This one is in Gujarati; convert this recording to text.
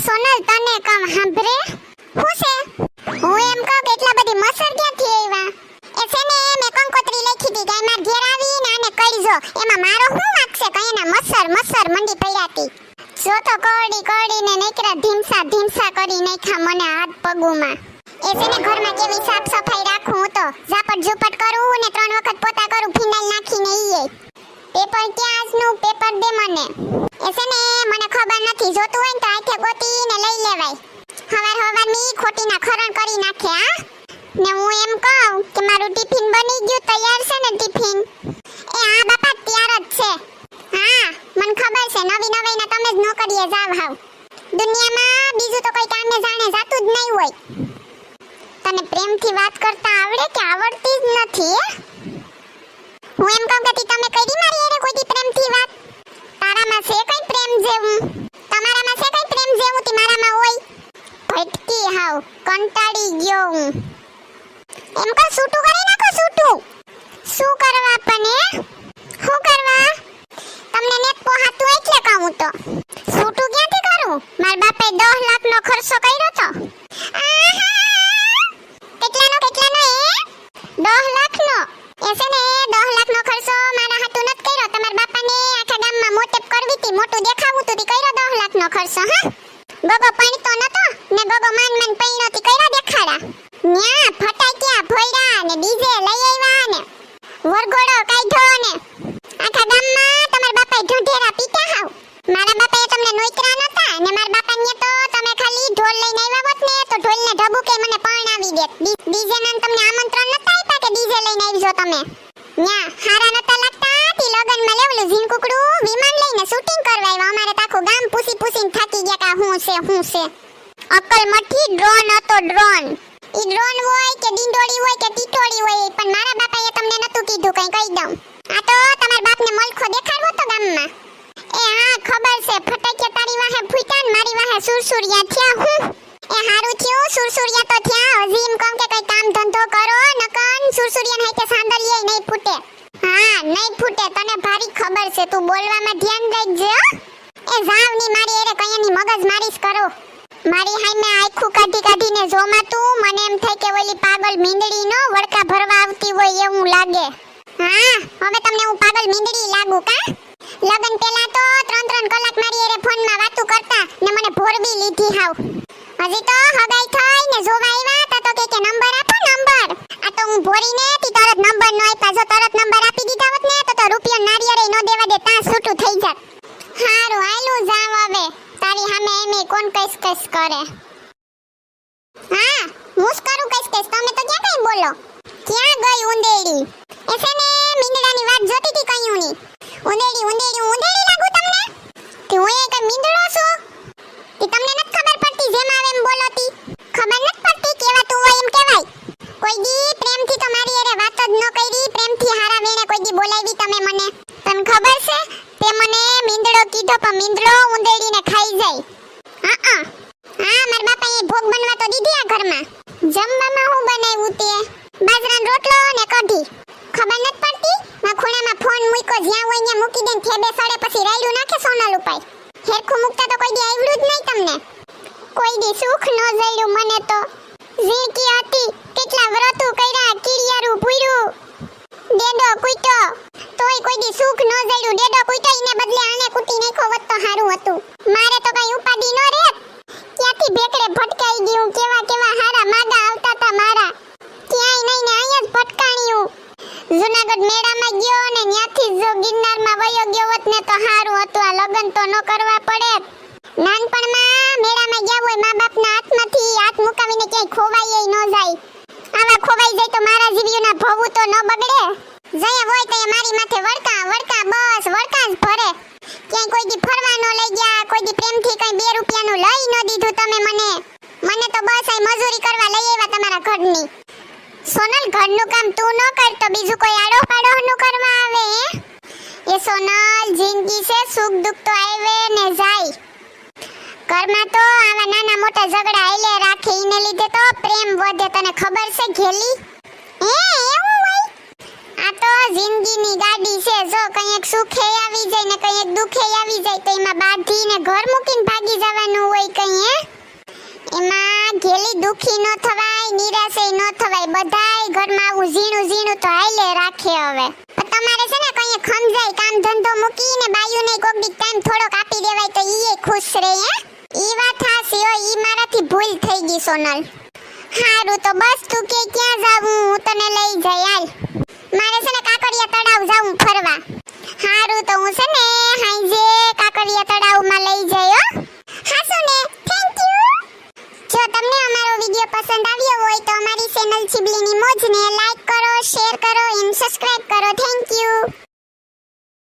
સોનલ તને કામ સાંભળે હું છે હું એમ કહું કે એટલા બધી મસર ક્યાંથી આવ્યા એ છે ને મેં કંકોત્રી લખી દી ગાય માર ઘેર આવીને આને કળજો એમાં મારો શું વાંક છે કઈ એના મસર મંડી પડ્યાતી જો તો કડીને નીકળા ધીમસા કરી નાખ્યા મને હાથ પગુમાં એ છે ને ઘરમાં કેવી સાફ સફાઈ રાખું હું તો ઝાપટ ઝૂપટ કરું ને 3 વખત પોતા કરું ફિનાઇલ નાખીને ઈએ પેપર ક્યાં આજનું પેપર દે મને એ છે ને મને ખબર નથી જોતું હોય ને તો આથે ગોતીને લઈ લેવાય હવાર મી ખોટીના ખરણ કરી નાખે હા ને હું એમ કહું કે મારું ટિફિન બની ગયું તૈયાર છે ને ટિફિન એ હા બાપા તૈયાર જ છે હા મને ખબર છે નવીના તમે જ નોકરીએ જાવ હાવ દુનિયામાં બીજું તો કોઈ કામને જાણે જાતું જ નહીં હોય તને પ્રેમથી વાત કરતા આવડે કે આવડતી જ નથી હું એમ કહું કે તમે કરી મારી એને કોઈ પ્રેમથી વાત તારામાં છે કઈ પ્રેમ જેવું તમારામાં છે કઈ પ્રેમ જેવું તી મારામાં હોય ભટકી હાવ કંટાળી ગયો હું એમ કહું સૂટું કરી નાખો સૂટું શું કરવા પણ શું કરવા તમને નેત પોહાતું એટલે કહું તો સૂટું ક્યાંથી કરું માર બાપે 10 લાખનો ખર્ચો કર્યો તો કેટલાનો એ 10 લાખનો એ છે ને 10 લાખનો ખર્ચો મારા હાથું નત કર્યો તમાર બાપાને આખા ગામમાં મોટેપ કરવી તી મોટું દેખાવું તું તી કર્યો 10 લાખનો ખર્ચો હા ગગો પણતો નતો ને ગગો માન પૈણો તી કર્યો દેખાડા ન્યા ફટાક્યા ભોયરા ને ડીજે લઈ આવ્યા ને વરઘોડો કાઢ્યો ને આખા ગામમાં તમાર બાપાએ ઢોઢેરા પીતા હાવ મારા બાપાએ તમને નોઈતરા નતા ને મારા બાપાને તો તમે ખાલી ઢોલ લઈને આવ્યા હોત ને તો ઢોલને ઢબુકે મને પરણાવી દેત ડીજે ને તમને આમંત્રણ નતા આપ્યા કે ડીજે લઈને આવજો તમે ન્યા હારા નતા લાગતા તી લગનમાં લેવલું ઝીણ કુકડું વિમાન લઈને શૂટિંગ કરવા આવ્યા અમારે તો આખું ગામ પૂછીને થાકી ગયા કે હું છે અક્કલ મઠી ડ્રોન હતો ડ્રોન ઈ ડ્રોન હોય કે ડીંડોળી હોય કે ટીટોળી હોય પણ મારા બાપાએ તમને નતું કીધું કઈ કહી દઉં આ તો તમાર બાપને મલખો દેખાડવો તો ગામમાં એ હા ખબર છે ફટાકે તારી વાહે ફૂટ્યા ને મારી વાહે સુરસુરિયા થયા હું એ હારું થયું સુરસુરિયા તો થયા હજી એમ કહું કે કઈ કામ ધંધો કરો નકન સુરસુરિયાને હાથે સાંદળીએ નહીં ફૂટે હા નહીં ફૂટે તને ભારી ખબર છે તું બોલવામાં ધ્યાન રાખજે એ જાવની મારી એરે કયાની મગજ મારીશ કરો મારી હામે આખું કાઢીને જોમાં તું મને એમ થાય કે ઓલી પાગલ મીંદડી નો વડકા ભરવા આવતી હોય એવું લાગે હા હવે તમને હું પાગલ મીંદડી લાગુ કા લગન પહેલા તો 3 કલાક મારી એરે ફોનમાં વાતો કરતા ને મને ભોરવી લીધી હાવ હજી તો હગાઈ થઈ ને જોવા આવ્યા તો કે નંબર આપો નંબર આ તો હું ભોરીને તી તરત નંબર નો આપ્યા જો તરત નંબર આપી દીધા હોત ને તો રૂપિયો નારિયેરે નો દેવા દે તાં છૂટું થઈ જાત હારું આયલું જાવ હવે તારી સામે એમે કોણ કસ કરે હા હું જ કરું કસ તમે તો ક્યાં કઈ બોલો ક્યાં ગઈ ઉંદેડી એ છે ને મીંદડાની વાત જોતી હતી કયુંની ઉંદેડી લાગુ તમને કે હું એ કે મીંદડો છું કે તમને નથી ખબર પડતી જેમ આવે એમ બોલોતી ખબર નથી પડતી કેવાતું હોય એમ કહેવાય કોઈ દી પ્રેમથી તો મારી એરે વાત જ ન કરી પ્રેમથી હારા વેણે કોઈ દી બોલાવી તમે મને તને ખબર છે તે મને મીંદડો કીધો પણ મીંદડો ઉંદેડીને ખાઈ જાય હા માર બાપાએ ભોગ બનવા તો દીધી આ ઘરમાં જમવામાં હું બનાવ્યું તે બાજરાનો રોટલો ને કઢી ખબર નથી પડતી માં ખૂણામાં ફોન મૂક્યો જ્યાં હોય ત્યાં મૂકી દઈને થેબે સડે પછી રાયડું નાખે સોનલ ઉપાય હેરખું મૂકતા તો કોઈ દી આવડ્યું જ નહીં તમને કોઈ દી સુખ ન જળ્યું મને તો ઝીણકી હતી કેટલા વ્રતું કર્યા કીડિયારું પૂર્યું ડેડો કૂટ્યો તોય કોઈ દી સુખ ન જળ્યું ડેડો કૂટ્યો ઈને બદલે આને કૂટી નાખ્યો હોત તો સારું હતું મારે તો કઈ ઉપાડી ન રહેત ક્યાંથી ભેકડે ભટકાઈ ગયું કેવા હારા માગા આવતા તા મારા ક્યાંય નહીં ને અહીંયા જ ભટકાણ્યું જૂનાગઢ મેળામાં ગયો ને ન્યાથી જો ગિરનારમાં વયો ગયો હોત ને તો સારું હતું આ લગન તો ન કરવા પડે નાનપણમાં મેળામાં ગયા હોય મા બાપના હાથમાંથી હાથ મુકાવીને ક્યાંય ખોવાય ન જાય આવા ખોવાઈ જાય તો મારા જીવ્યુના ભવું તો ન બગડે જયા હોય તો મારી માથે વડકા બસ વડકા જ ભરે ક્યાંય કોઈ દી ફરવા ન લઈ ગયા કોઈ દી પ્રેમથી કઈ 2 રૂપિયાનું લઈ ન દીધું તમે મને તો બસ આ મજૂરી કરવા લઈ આવ્યા તમારા ઘરની સોનલ ઘરનું કામ તું ન કર તો બીજું કોઈ આડો પાડોનું કરવા આવે એ સોનલ જિંદગી છે સુખ દુઃખ તો આવે ને જાય ઘરમાં તો આવા નાના મોટા ઝઘડા આલે રાખે ઈને લીધે તો પ્રેમ વધે તને ખબર છે ઘેલી એવું હોય આ તો જિંદગીની ગાડી છે, જો કંઈક સુખે આવી જાય ને કંઈક દુખે આવી જાય તો એમાં બાંધીને ઘર મૂકીને ભાગી જવાનું હોય કઈ એમાં ઘેલી દુખી ન થવાય, નિરાશે ન થવાય, બધાય ઘરમાં આવું ઝીણું ઝીણું તો હાલે રાખે. હવે તમારે છે ને કંઈ ખમજાય કામ ધંધો મૂકીને બાયુને કોક દી ટાઈમ થોડોક આપી દેવાય તો ઈએ ખુશ રહે. ઈ વાત હાસી હો, ઈ મારાથી ભૂલ થઈ ગઈ સોનલ. હારું તો બસ તું કે ક્યાં જાવું હું તને લઈ જાય. હાલ મારે છે ને કાકડિયા તળાવ જાવું ફરવા. હારું તો હું છે ને હાંજે કાકડિયા તળાવમાં લઈ જાય હો. હાસુ ને થેન્ક યુ. જો તમને અમારો વિડિયો પસંદ આવ્યો હોય તો અમારી ચેનલ ચીબલીની મોજને લાઈક કરો, શેર કરો અને સબસ્ક્રાઇબ કરો. Thank you.